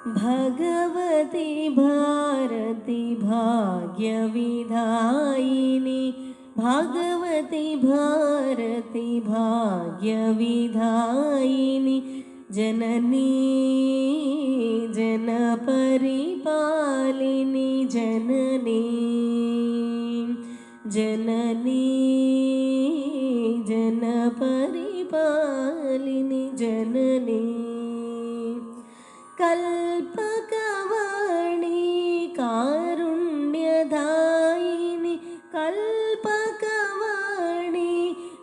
भगवती भारती भाग्यविधायिनी भगवती भारती भाग्यविधायिनी जननी जनपरिपालिनी जननी जननी जनपरिपालिनी जननी कल्पकवाणी कारुण्यदायिनी कल्पकवाणी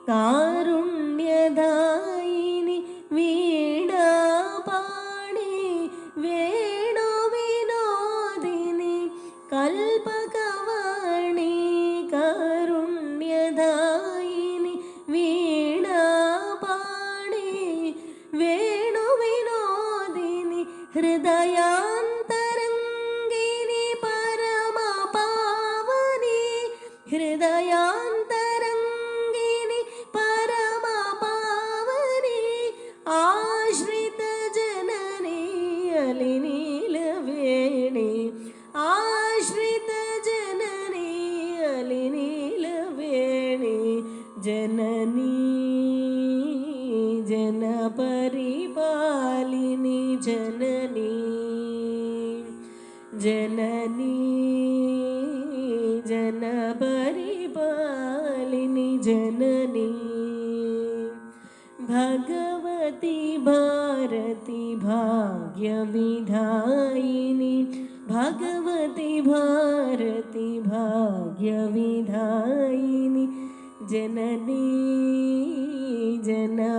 कारुण्यदायिनी वीणापाणि वेणुविनोदिनी कल्पकवाणी कारुण्यदायिनी वीणापाणि वेणुविनोदिनी हृदयान्तरङ्गिनी परमपावनी हृदयान्तरङ्गिनी परमपावनी आश्रितजननी अलिनीलवेणी आश्रितजननी अलिनीलवेणी जननी जनपरिपालिनी जननी जननी जनपरिपालिनी जननी भगवती भारती भाग्यविधायिनी भगवती भारती भाग्यविधायिनी जननी जनपरिपालिनी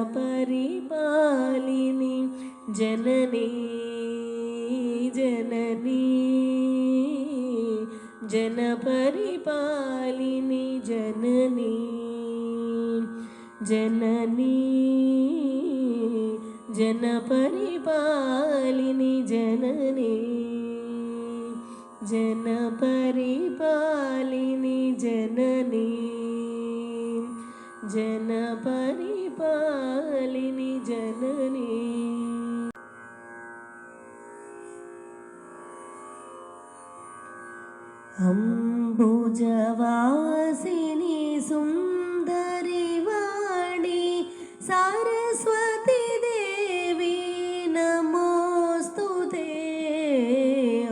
जननी जननी जनपरिपालिनी जननी जननी जनपरिपालिनी जननी जनपरिपालिनी जननी जनपरिपालिनी जननी अम्बुजवासिनी सुन्दरी वाणी सरस्वती देवी नमोस्तुते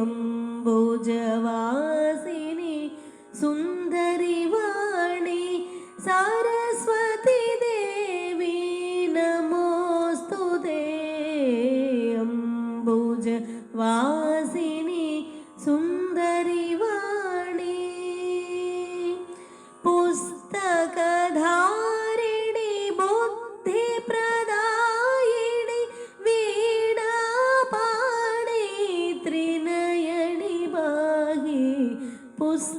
अम्बुजवासिनी सुन्दरी वाणी सरस्वती देवी नमोस्तुते अम्बुजवासिनी सुन्दरी वाणी पुस्तकधारिणी बुद्धिप्रदायिनी वीणापाणि त्रिनयनि बाहि पुस्तकधारिणी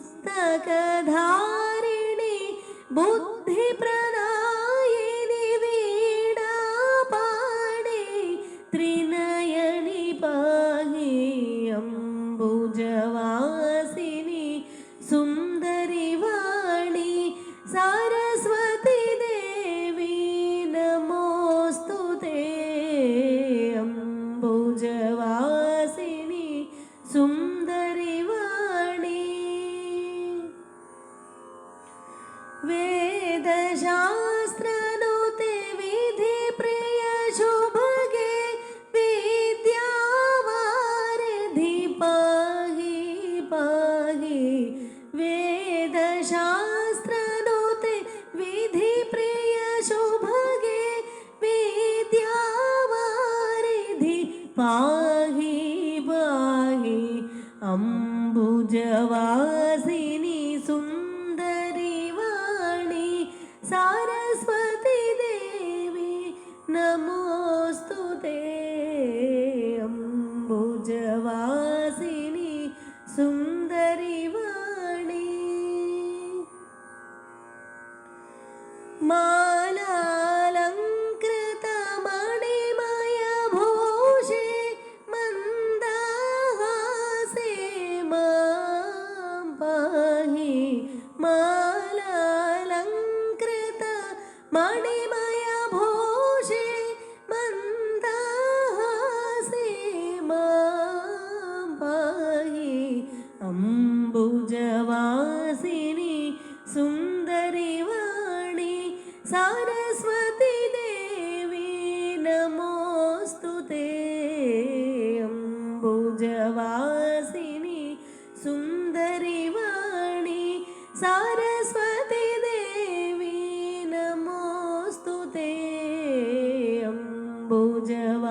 बुद्धिप्रदायिनी वीणापाणि त्रिनयनि पाहि अम्बुजवासिनी सुन्दरी वाणी सरस्वती देवी नमोस्तुते अम्बुजवासिनी सुन्दरी वाणी वेदशास्त्रनुते विधिप्रिय शुभगे विद्यावारिधि पाहि पाहि वेदशास्त्रनुते विधिप्रिय शुभगे विद्यावारिधि पाहि पाहि अम्बुजवासिनी सुन्दरी वाणी सरस्वती देवी नमोस्तुते अम्बुजवासिनी सुन्दरी वाणी मालालङ्कृत मणिमय भूषे मन्दहासे मां पाहि मालालङ्कृत मणिमय भूषे मन्दहासे मां सुन्दरि वाणी सारस्वती देवी नमोऽस्तु ते अम्बुजवासिनि सुन्दरि वाणी सारस्वती देवी नमोऽस्तु ते अम्बुजवासिनि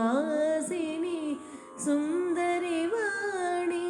सुन्दरि वाणी.